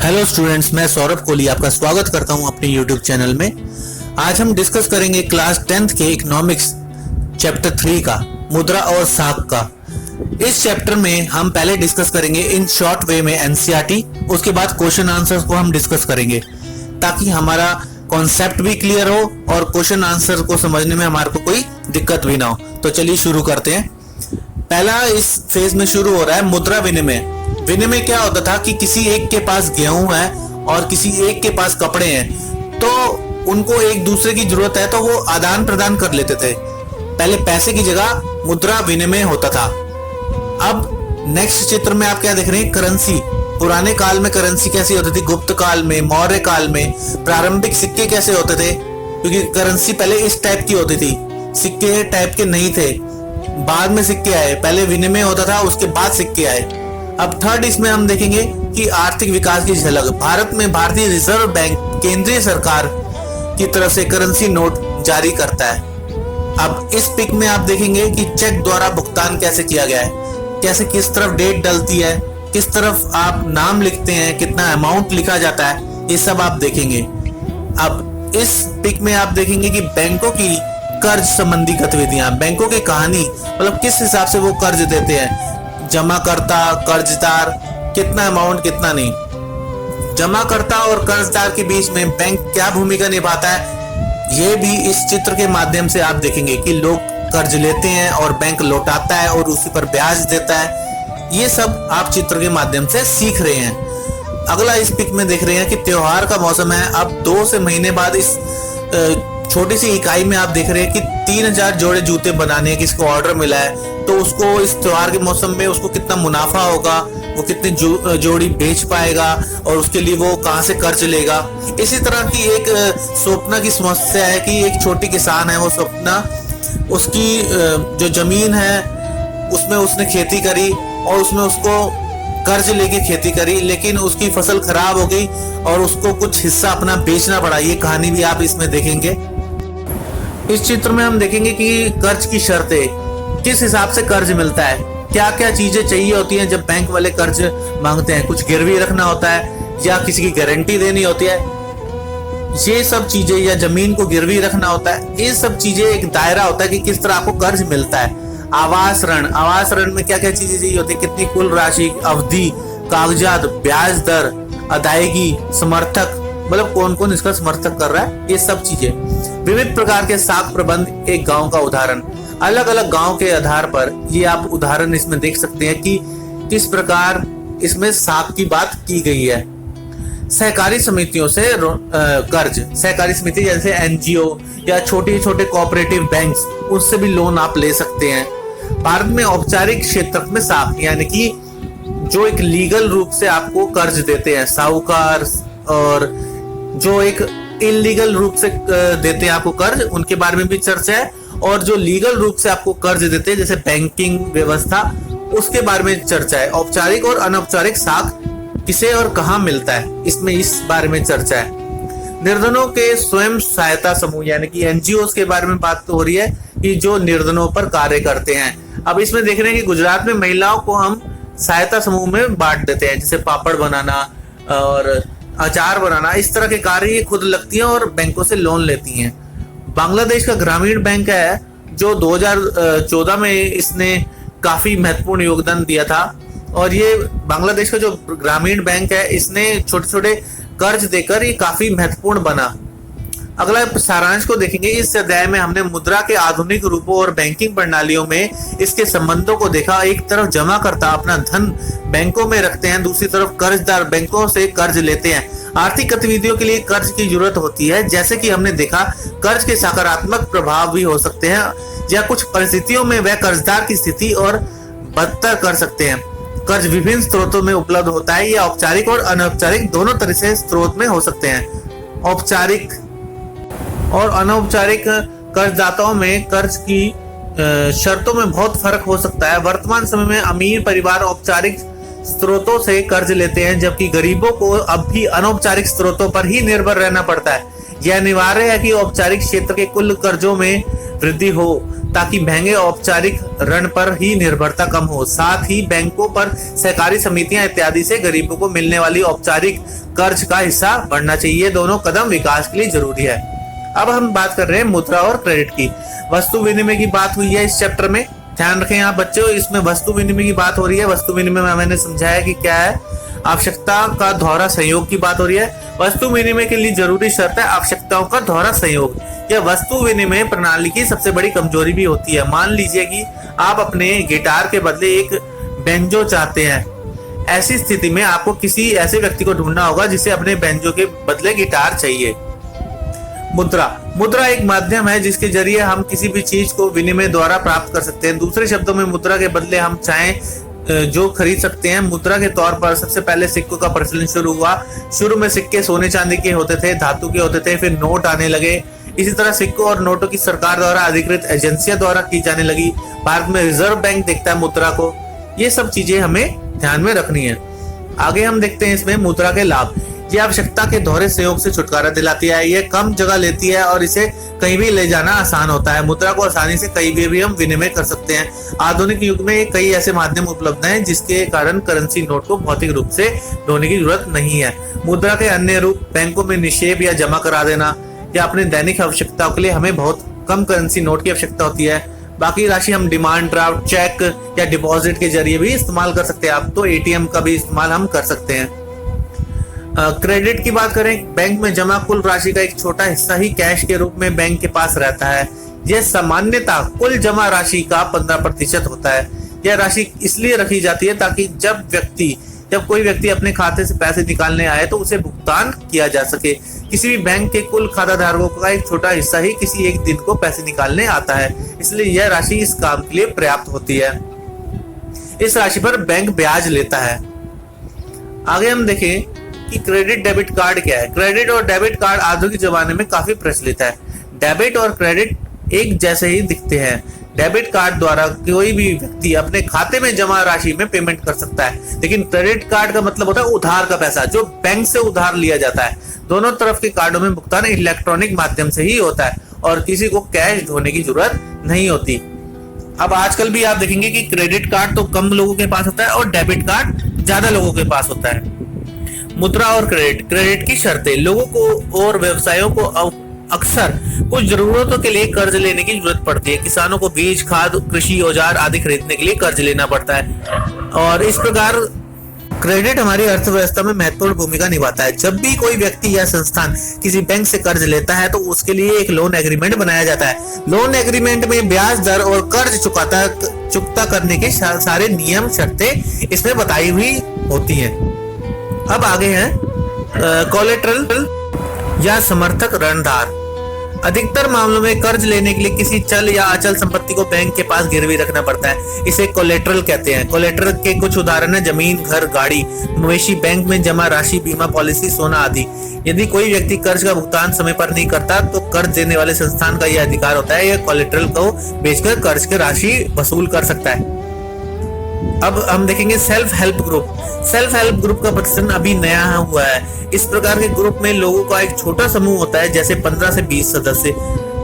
Hello students, मैं सौरभ कोहली आपका स्वागत करता हूं अपने यूट्यूब चैनल में। आज हम डिस्कस करेंगे क्लास 10th के इकोनॉमिक्स चैप्टर 3 का मुद्रा और साख का। इस चैप्टर में हम पहले डिस्कस करेंगे इन शॉर्ट वे में एनसीईआरटी, उसके बाद क्वेश्चन आंसर्स को हम डिस्कस करेंगे ताकि हमारा कॉन्सेप्ट भी क्लियर हो और क्वेश्चन आंसर को समझने में हमारे को कोई दिक्कत भी ना हो। तो चलिए शुरू करते हैं। पहला इस फेज में शुरू हो रहा है मुद्रा विनिमय। विनिमय क्या होता था कि किसी एक के पास गेहूं है और किसी एक के पास कपड़े हैं, तो उनको एक दूसरे की जरूरत है तो वो आदान प्रदान कर लेते थे। पहले पैसे की जगह मुद्रा विनिमय होता था। अब नेक्स्ट चित्र में आप क्या देख रहे हैं? करेंसी। पुराने काल में करेंसी कैसी होती थी? गुप्त काल में, मौर्य काल में प्रारंभिक सिक्के कैसे होते थे? क्योंकि करेंसी पहले इस टाइप की होती थी, सिक्के टाइप के नहीं थे, बाद में सिक्के आए। पहले विनिमय होता था, उसके बाद सिक्के आए। अब थर्ड इसमें हम देखेंगे कि आर्थिक विकास की झलक। भारत में भारतीय रिजर्व बैंक केंद्रीय सरकार की तरफ से करेंसी नोट जारी करता है। अब इस पिक में आप देखेंगे कि चेक द्वारा भुगतान कैसे किया गया है, कैसे किस तरफ डेट डलती है, किस तरफ आप नाम लिखते हैं, कितना अमाउंट लिखा जाता है, ये सब आप देखेंगे। अब इस पिक में आप देखेंगे कि बैंकों की कर्ज संबंधी गतिविधियां, बैंकों की कहानी, मतलब किस हिसाब से वो कर्ज देते हैं, जमाकर्ता, कर्जदार, कितना अमाउंट, कितना नहीं। जमाकर्ता और कर्जदार के बीच में बैंक क्या भूमिका निभाता है, ये भी इस चित्र के माध्यम से आप देखेंगे कि लोग कर्ज लेते हैं और बैंक लौटाता है और उसी पर ब्याज देता है। ये सब आप चित्र के माध्यम से सीख रहे हैं। अगला इस पिक में देख रहे हैं कि त्योहार का मौसम है। अब 2 से महीने बाद इस छोटी सी इकाई में आप देख रहे हैं कि 3000 जोड़े जूते बनाने की इसको ऑर्डर मिला है। तो उसको इस त्योहार के मौसम में उसको कितना मुनाफा होगा, वो कितनी जोड़ी बेच पाएगा और उसके लिए वो कहां से कर्ज लेगा। इसी तरह की एक स्वप्ना की समस्या है कि एक छोटी किसान है, वो स्वप्ना, उसकी जो जमीन है उसमें उसने खेती करी और उसमें उसको कर्ज लेके खेती करी, लेकिन उसकी फसल खराब हो गई और उसको कुछ हिस्सा अपना बेचना पड़ा। ये कहानी भी आप इसमें देखेंगे। इस चित्र में हम देखेंगे कि कर्ज की शर्तें, किस हिसाब से कर्ज मिलता है, क्या क्या चीजें चाहिए होती हैं जब बैंक वाले कर्ज मांगते हैं। कुछ गिरवी रखना होता है या किसी की गारंटी देनी होती है, ये सब चीजें, या जमीन को गिरवी रखना होता है। ये सब चीजें एक दायरा होता है कि किस तरह आपको कर्ज मिलता है। आवास ऋण, आवास ऋण में क्या क्या चीजें चाहिए होती है, कितनी कुल राशि, अवधि, कागजात, ब्याज दर, अदायगी, समर्थक, मतलब कौन कौन इसका समर्थक कर रहा है, ये सब चीजें। विविध प्रकार के साख प्रबंध, एक गांव का उदाहरण। अलग अलग गांव के आधार पर ये आप उदाहरण इसमें देख सकते हैं कि किस प्रकार इसमें साख की बात की गई है। सहकारी समितियों से कर्ज, सहकारी समिति जैसे एनजीओ या छोटे छोटे कोऑपरेटिव बैंक्स, उससे भी लोन आप ले सकते हैं। भारत में औपचारिक क्षेत्र में साख, यानी कि जो एक लीगल रूप से आपको कर्ज देते हैं साहूकार, और जो एक इलीगल रूप से देते हैं आपको कर्ज, उनके बारे में भी चर्चा है। और जो लीगल रूप से आपको कर्ज देते हैं जैसे बैंकिंग व्यवस्था, उसके बारे में चर्चा है। औपचारिक और अनौपचारिक साख किसे और कहां मिलता है, इसमें इस बारे में चर्चा है। निर्धनों के स्वयं सहायता समूह, यानी कि एनजीओ के बारे में बात तो हो रही है कि जो निर्धनों पर कार्य करते हैं। अब इसमें देख रहे हैं कि गुजरात में महिलाओं को हम सहायता समूह में बांट देते हैं, जैसे पापड़ बनाना और अचार बनाना, इस तरह के कार्य ये खुद लगती हैं और बैंकों से लोन लेती हैं। बांग्लादेश का ग्रामीण बैंक है जो 2014 में इसने काफी महत्वपूर्ण योगदान दिया था, और ये बांग्लादेश का जो ग्रामीण बैंक है इसने छोटे छोटे कर्ज देकर ये काफी महत्वपूर्ण बना। अगला सारांश को देखेंगे। इस अध्याय में हमने मुद्रा के आधुनिक रूपों और बैंकिंग प्रणालियों में इसके संबंधों को देखा। एक तरफ जमाकर्ता अपना धन बैंकों में रखते हैं, दूसरी तरफ कर्जदार बैंकों से कर्ज लेते हैं। आर्थिक गतिविधियों के लिए कर्ज की जरूरत होती है, जैसे कि हमने देखा कर्ज के सकारात्मक प्रभाव भी हो सकते हैं या कुछ परिस्थितियों में वह कर्जदार की स्थिति और बदतर कर सकते हैं। कर्ज विभिन्न स्रोतों में उपलब्ध होता है, या औपचारिक और अनौपचारिक दोनों तरह से स्रोत में हो सकते हैं। औपचारिक और अनौपचारिक कर्जदाताओं में कर्ज की शर्तों में बहुत फर्क हो सकता है। वर्तमान समय में अमीर परिवार औपचारिक स्रोतों से कर्ज लेते हैं, जबकि गरीबों को अब भी अनौपचारिक स्रोतों पर ही निर्भर रहना पड़ता है। यह अनिवार्य है कि औपचारिक क्षेत्र के कुल कर्जों में वृद्धि हो ताकि महंगे औपचारिक ऋण पर ही निर्भरता कम हो। साथ ही बैंकों पर सहकारी समितियां इत्यादि से गरीबों को मिलने वाली औपचारिक कर्ज का हिस्सा बढ़ना चाहिए। दोनों कदम विकास के लिए जरूरी है। अब हम बात कर रहे हैं मुद्रा और क्रेडिट की। वस्तु विनिमय की बात हुई है इस चैप्टर में। ध्यान रखें यहाँ बच्चों, इसमें वस्तु विनिमय की बात हो रही है। वस्तु विनिमय में मैंने समझाया कि क्या है, आवश्यकता का दोहरा सहयोग की बात हो रही है। वस्तु विनिमय के लिए जरूरी शर्त है आवश्यकताओं का दोहरा सहयोग। यह वस्तु विनिमय प्रणाली की सबसे बड़ी कमजोरी भी होती है। मान लीजिए कि आप अपने गिटार के बदले एक बेंजो चाहते हैं। ऐसी स्थिति में आपको किसी ऐसे व्यक्ति को ढूंढना होगा जिसे अपने बेंजो के बदले गिटार चाहिए। मुद्रा एक माध्यम है जिसके जरिए हम किसी भी चीज को विनिमय द्वारा प्राप्त कर सकते हैं। दूसरे शब्दों में मुद्रा के बदले हम चाहें जो खरीद सकते हैं। मुद्रा के तौर पर सबसे पहले सिक्कों का प्रचलन शुरू हुआ। शुरू में सिक्के सोने चांदी के होते थे, धातु के होते थे, फिर नोट आने लगे। इसी तरह सिक्कों और नोटों की सरकार द्वारा अधिकृत एजेंसियों द्वारा की जाने लगी। भारत में रिजर्व बैंक देखता है मुद्रा को। ये सब चीजें हमें ध्यान में रखनी है। आगे हम देखते हैं इसमें मुद्रा के लाभ। ये आवश्यकता के दोहरे सहयोग से छुटकारा दिलाती है। ये कम जगह लेती है और इसे कहीं भी ले जाना आसान होता है। मुद्रा को आसानी से कहीं भी हम विनिमय कर सकते हैं। आधुनिक युग में कई ऐसे माध्यम उपलब्ध हैं जिसके कारण करेंसी नोट को भौतिक रूप से ढोने की जरूरत नहीं है। मुद्रा के अन्य रूप बैंकों में निक्षेप या जमा करा देना, या अपने दैनिक आवश्यकताओं के लिए हमें बहुत कम करेंसी नोट की आवश्यकता होती है। बाकी राशि हम डिमांड ड्राफ्ट, चेक या डिपॉजिट के जरिए भी इस्तेमाल कर सकते हैं। आप तो एटीएम का भी इस्तेमाल हम कर सकते हैं। क्रेडिट की बात करें, बैंक में जमा कुल राशि का एक छोटा हिस्सा ही कैश के रूप में बैंक के पास रहता है। यह सामान्यतः कुल जमा राशि का 15% होता है। यह राशि इसलिए रखी जाती है ताकि जब कोई व्यक्ति अपने खाते से पैसे निकालने आए तो उसे भुगतान किया जा सके। किसी भी बैंक के कुल खाता धारकों का एक छोटा हिस्सा ही किसी एक दिन को पैसे निकालने आता है, इसलिए यह राशि इस काम के लिए पर्याप्त होती है। इस राशि पर बैंक ब्याज लेता है। आगे हम देखें कि क्रेडिट डेबिट कार्ड क्या है। क्रेडिट और डेबिट कार्ड आधुनिक जमाने में काफी प्रचलित है। डेबिट और क्रेडिट एक जैसे ही दिखते हैं। डेबिट कार्ड द्वारा कोई भी व्यक्ति अपने खाते में जमा राशि में पेमेंट कर सकता है, लेकिन क्रेडिट कार्ड का मतलब होता है उधार का पैसा जो बैंक से उधार लिया जाता है। दोनों तरफ के कार्डों में भुगतान इलेक्ट्रॉनिक माध्यम से ही होता है और किसी को कैश ढोने की जरूरत नहीं होती। अब आजकल भी आप देखेंगे कि क्रेडिट कार्ड तो कम लोगों के पास होता है और डेबिट कार्ड ज्यादा लोगों के पास होता है। मुद्रा और क्रेडिट की शर्तें। लोगों को और व्यवसायों को अक्सर कुछ जरूरतों के लिए कर्ज लेने की जरूरत पड़ती है। किसानों को बीज, खाद, कृषि औजार आदि खरीदने के लिए कर्ज लेना पड़ता है और इस प्रकार क्रेडिट हमारी अर्थव्यवस्था में महत्वपूर्ण भूमिका निभाता है। जब भी कोई व्यक्ति या संस्थान किसी बैंक से कर्ज लेता है तो उसके लिए एक लोन एग्रीमेंट बनाया जाता है। लोन एग्रीमेंट में ब्याज दर और कर्ज चुकता करने के सारे नियम शर्तें इसमें बताई हुई होती हैं। अब आगे है कोलेटरल या समर्थक ऋणधार। अधिकतर मामलों में कर्ज लेने के लिए किसी चल या अचल संपत्ति को बैंक के पास गिरवी रखना पड़ता है। इसे कोलेटरल कहते हैं। कोलेटरल के कुछ उदाहरण है जमीन, घर, गाड़ी, मवेशी, बैंक में जमा राशि, बीमा पॉलिसी, सोना आदि। यदि कोई व्यक्ति कर्ज का भुगतान समय पर नहीं करता तो कर्ज देने वाले संस्थान का यह अधिकार होता है, यह कोलेटरल को बेचकर कर्ज की राशि वसूल कर सकता है। अब हम देखेंगे self help group. Self help group का प्रचलन अभी नया हुआ है। इस प्रकार के ग्रुप में लोगों का एक छोटा समूह होता है, जैसे 15 से 20 सदस्य।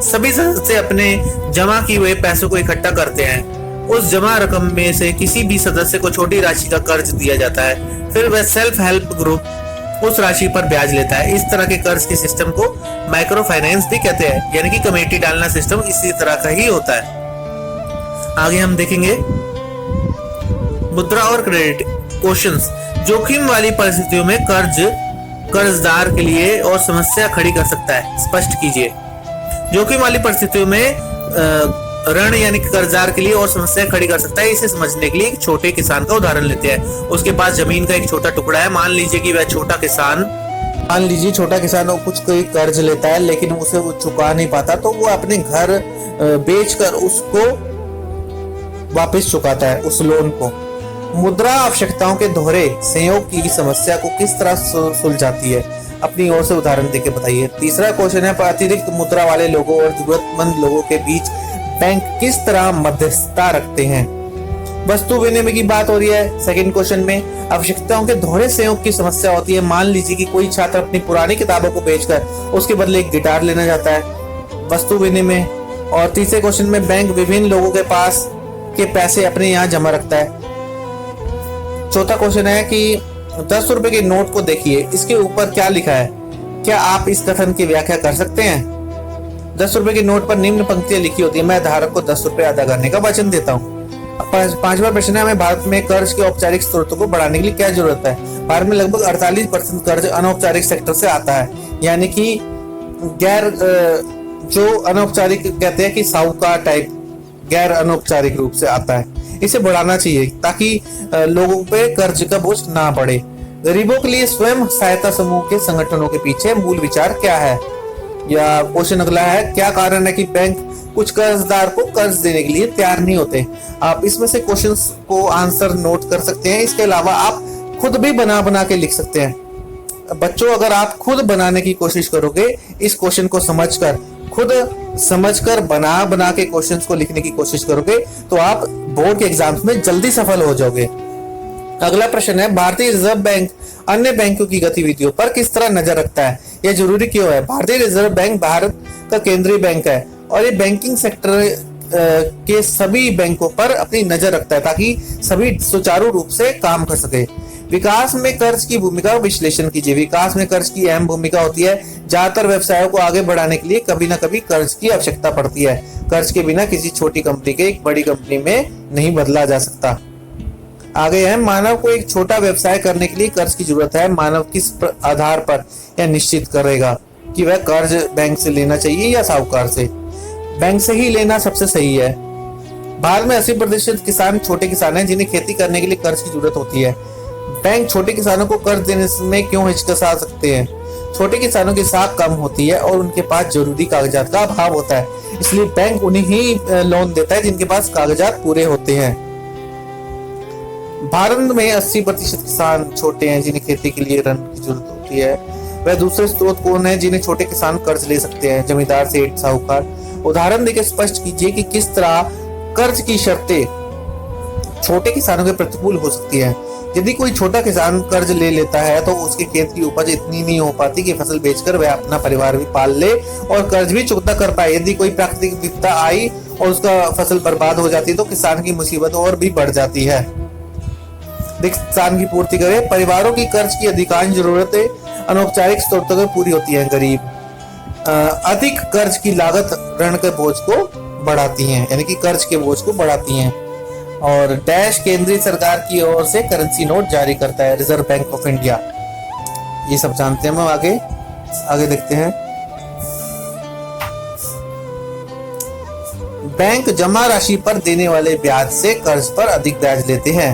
सभी सदस्य अपने जमा किए हुए पैसों को इकट्ठा करते हैं। उस जमा रकम में से किसी भी सदस्य को छोटी राशि का कर्ज दिया जाता है, फिर वह सेल्फ हेल्प ग्रुप उस राशि पर ब्याज लेता है। इस तरह के कर्ज के सिस्टम को माइक्रो फाइनेंस भी कहते हैं, यानी कि कमेटी डालना सिस्टम इसी तरह का ही होता है। आगे हम देखेंगे मुद्रा और क्रेडिट क्वेश्चंस। जोखिम वाली परिस्थितियों में कर्जदार के लिए और समस्या खड़ी कर सकता है, स्पष्ट कीजिए। जोखिम वाली परिस्थितियों में ऋण यानी कर्जदार के लिए और समस्या खड़ी कर सकता है। इसे समझने के लिए एक छोटे किसान का उदाहरण लेते हैं। उसके पास जमीन का एक छोटा टुकड़ा है। मान लीजिए कि वह छोटा किसान कुछ कोई कर्ज लेता है, लेकिन उसे वो चुका नहीं पाता, तो वो अपने घर बेचकर उसको वापस चुकाता है, उस लोन को। मुद्रा आवश्यकताओं के दोहरे संयोग की समस्या को किस तरह सुलझाती है, अपनी ओर से उदाहरण देके बताइए। तीसरा क्वेश्चन है, अतिरिक्त मुद्रा वाले लोगों और जरूरतमंद लोगों के बीच बैंक किस तरह मध्यस्थता रखते हैं। वस्तु विनिमय की बात हो रही है। सेकंड क्वेश्चन में आवश्यकताओं के दोहरे संयोग की समस्या होती है। मान लीजिए कि कोई छात्र अपनी पुरानी किताबों को बेचकर उसके बदले एक गिटार लेना चाहता है, वस्तु विनिमय। और तीसरे क्वेश्चन में बैंक विभिन्न लोगों के पास के पैसे अपने यहाँ जमा रखता है। चौथा क्वेश्चन है कि ₹10 के नोट को देखिए, इसके ऊपर क्या लिखा है? क्या आप इस कथन की व्याख्या कर सकते हैं? ₹10 के नोट पर निम्न पंक्तियां लिखी होती है, मैं धारक को ₹10 अदा करने का वचन देता हूँ। पांचवा प्रश्न है, हमें भारत में कर्ज के औपचारिक स्रोतों को बढ़ाने के लिए क्या जरूरत है? भारत में लगभग 48% कर्ज अनौपचारिक सेक्टर से आता है, यानी कि गैर जो अनौपचारिक कहते हैं कि साहूकार टाइप, गैर अनौपचारिक रूप से आता है। इसे बढ़ाना चाहिए ताकि लोगों पे कर्ज का बोझ ना बढ़े। गरीबों के लिए स्वयं सहायता समूह के संगठनों के पीछे मूल विचार क्या है? या क्वेश्चन अगला है, क्या कारण है कि बैंक कुछ कर्जदार को कर्ज देने के लिए तैयार नहीं होते? आप इसमें से क्वेश्चंस को आंसर नोट कर सकते हैं। इसके अलावा आप खुद भी बना के लिख सकते हैं। बच्चों, अगर आप खुद बनाने की कोशिश करोगे, इस क्वेश्चन को समझकर, खुद समझकर बना के क्वेश्चंस को लिखने की कोशिश करोगे तो आप बोर्ड के एग्जाम्स में जल्दी सफल हो जाओगे। अगला प्रश्न है, भारतीय रिजर्व बैंक अन्य बैंकों की गतिविधियों पर किस तरह नजर रखता है? यह जरूरी क्यों है? भारतीय रिजर्व बैंक भारत का केंद्रीय बैंक है और ये बैंकिंग सेक्टर के सभी बैंकों पर अपनी नजर रखता है ताकि सभी सुचारू रूप से काम कर सके। विकास में कर्ज की भूमिका विश्लेषण कीजिए। विकास में कर्ज की अहम भूमिका होती है। ज्यादातर व्यवसायों को आगे बढ़ाने के लिए कभी ना कभी कर्ज की आवश्यकता पड़ती है। कर्ज के बिना किसी छोटी कंपनी के एक बड़ी कंपनी में नहीं बदला जा सकता। आगे है, मानव को एक छोटा व्यवसाय करने के लिए कर्ज की जरूरत है। मानव किस आधार पर यह निश्चित करेगा कि वह कर्ज बैंक से लेना चाहिए या साहूकार से? बैंक से ही लेना सबसे सही है। भारत में 80% किसान छोटे किसान हैं जिन्हें खेती करने के लिए कर्ज की जरूरत होती है। बैंक छोटे किसानों को कर्ज देने में क्यों हिचकिचा सकते हैं? छोटे किसानों की साख कम होती है और उनके पास जरूरी कागजात का अभाव होता है, इसलिए बैंक उन्हें ही लोन देता है जिनके पास कागजात पूरे होते हैं। भारत में 80% किसान छोटे हैं जिन्हें खेती के लिए ऋण की जरूरत होती है। वह दूसरे स्रोत कौन है जिन्हें छोटे किसान कर्ज ले सकते हैं? जमींदार, सेठ, साहूकार। उदाहरण देकर स्पष्ट कीजिए कि किस तरह कर्ज की शर्तें छोटे किसानों के प्रतिकूल हो सकती है। यदि कोई छोटा किसान कर्ज ले लेता है तो उसके खेत की उपज इतनी नहीं हो पाती कि फसल बेचकर वह अपना परिवार भी पाल ले और कर्ज भी चुकता कर पाए। यदि कोई प्राकृतिक विपदा आई और उसका फसल बर्बाद हो जाती है तो किसान की मुसीबत और भी बढ़ जाती है। किसान की पूर्ति करे। परिवारों की कर्ज की अधिकांश जरूरतें अनौपचारिक स्रोतों से पूरी होती हैं। गरीब अधिक कर्ज की लागत ऋण के बोझ को बढ़ाती हैं, यानी कि कर्ज के बोझ को बढ़ाती हैं। और डैश केंद्रीय सरकार की ओर से करेंसी नोट जारी करता है, रिजर्व बैंक ऑफ इंडिया। ये सब जानते हैं हम। आगे देखते हैं। बैंक जमा राशि पर देने वाले ब्याज से कर्ज पर अधिक ब्याज लेते हैं।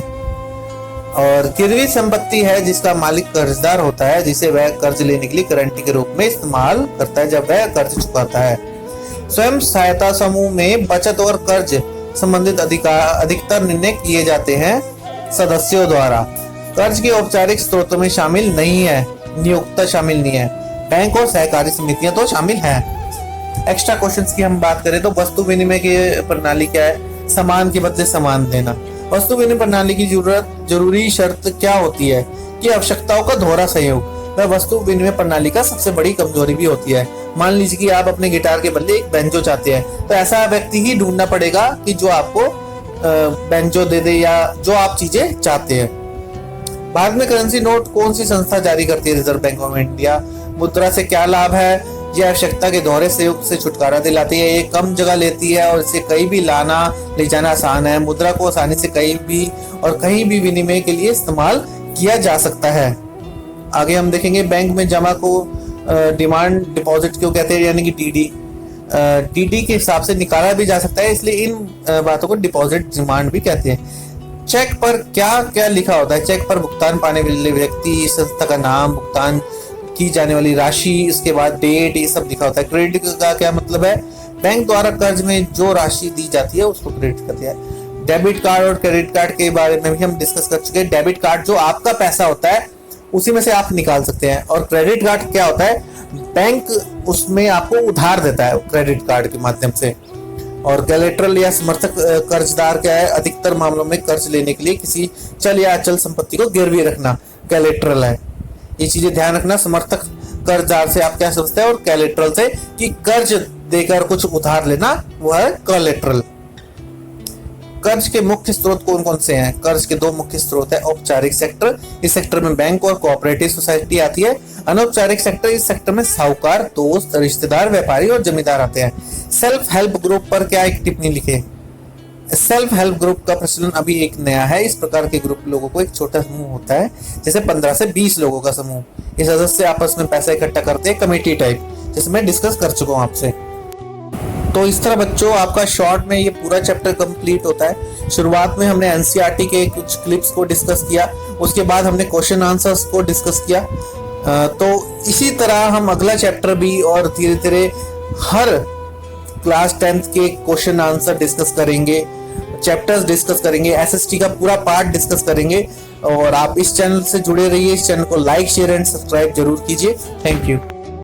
और गिरवी संपत्ति है जिसका मालिक कर्जदार होता है, जिसे वह कर्ज लेने के लिए गारंटी के रूप में इस्तेमाल करता है जब वह कर्ज चुकाता है। स्वयं सहायता समूह में बचत और कर्ज संबंधित अधिकतर निर्णय किए जाते हैं सदस्यों द्वारा। कर्ज के औपचारिक स्रोतों में शामिल नहीं है, नियोक्ता शामिल नहीं है। बैंक और सहकारी समितियां तो शामिल हैं। एक्स्ट्रा क्वेश्चंस की हम बात करें तो वस्तु विनिमय की प्रणाली क्या है? सामान के बदले सामान देना। वस्तु विनिमय प्रणाली की जरूरी शर्त क्या होती है? कि आवश्यकताओं का दोहरा सहयोग। वह वस्तु विनिमय प्रणाली का सबसे बड़ी कमजोरी भी होती है। मान लीजिए कि आप अपने गिटार के बदले एक बैंजो चाहते हैं, तो ऐसा व्यक्ति ही ढूंढना पड़ेगा कि जो आपको बैंजो दे दे या जो आप चीजें चाहते हैं। भारत में करेंसी नोट कौन सी संस्था जारी करती है? Reserve bank of India. मुद्रा से क्या लाभ है? यह आवश्यकता के दोहरे सहयोग से छुटकारा दिलाती है। ये कम जगह लेती है और इसे कहीं भी लाना ले जाना आसान है। मुद्रा को आसानी से कहीं भी विनिमय के लिए इस्तेमाल किया जा सकता है। आगे हम देखेंगे बैंक में जमा को डिमांड डिपॉजिट क्यों कहते हैं, यानी कि डीडी के हिसाब से निकाला भी जा सकता है, इसलिए इन बातों को डिपॉजिट डिमांड भी कहते हैं। चेक पर क्या क्या लिखा होता है? चेक पर भुगतान पाने वाले व्यक्ति, संस्था का नाम, भुगतान की जाने वाली राशि, इसके बाद डेट, ये सब लिखा होता है। क्रेडिट का क्या मतलब है? बैंक द्वारा कर्ज में जो राशि दी जाती है उसको क्रेडिट कहते हैं। डेबिट कार्ड और क्रेडिट कार्ड के बारे में भी हम डिस्कस कर चुके हैं। डेबिट कार्ड जो आपका पैसा होता है उसी में से आप निकाल सकते हैं, और क्रेडिट कार्ड क्या होता है? बैंक उसमें आपको उधार देता है क्रेडिट कार्ड के माध्यम से। और कोलैटरल या समर्थक कर्जदार क्या है? अधिकतर मामलों में कर्ज लेने के लिए किसी चल या अचल संपत्ति को गिरवी रखना कोलैटरल है। ये चीजें ध्यान रखना। समर्थक कर्जदार से आप क्या समझते हैं और कोलैटरल से कि कर्ज देकर कुछ उधार लेना, वो है कोलैटरल। कर्ज के मुख्य स्रोत कौन कौन से हैं? कर्ज के दो मुख्य स्रोत है। औपचारिक सेक्टर, इस सेक्टर में बैंक और कोऑपरेटिव सोसाइटी आती है। अनौपचारिक सेक्टर, इस सेक्टर में साहूकार, दोस्त, रिश्तेदार, व्यापारी और जमींदार आते हैं। सेल्फ हेल्प ग्रुप पर क्या एक टिप्पणी लिखे? सेल्फ हेल्प ग्रुप का प्रचलन अभी एक नया है। इस प्रकार के ग्रुप लोगों को एक छोटा समूह होता है, जैसे 15 से 20 लोगों का समूह। ये सदस्य आपस में पैसा इकट्ठा करते हैं, कमेटी टाइप, जैसे मैं डिस्कस कर चुका हूँ आपसे। तो इस तरह बच्चों आपका शॉर्ट में ये पूरा चैप्टर कंप्लीट होता है। शुरुआत में हमने एनसीईआरटी के कुछ क्लिप्स को डिस्कस किया, उसके बाद हमने क्वेश्चन आंसर्स को डिस्कस किया। तो इसी तरह हम अगला चैप्टर भी और धीरे धीरे हर क्लास 10th के क्वेश्चन आंसर डिस्कस करेंगे, चैप्टर्स डिस्कस करेंगे, एसएसटी का पूरा पार्ट डिस्कस करेंगे। और आप इस चैनल से जुड़े रहिए, इस चैनल को लाइक, शेयर एंड सब्सक्राइब जरूर कीजिए। Thank you.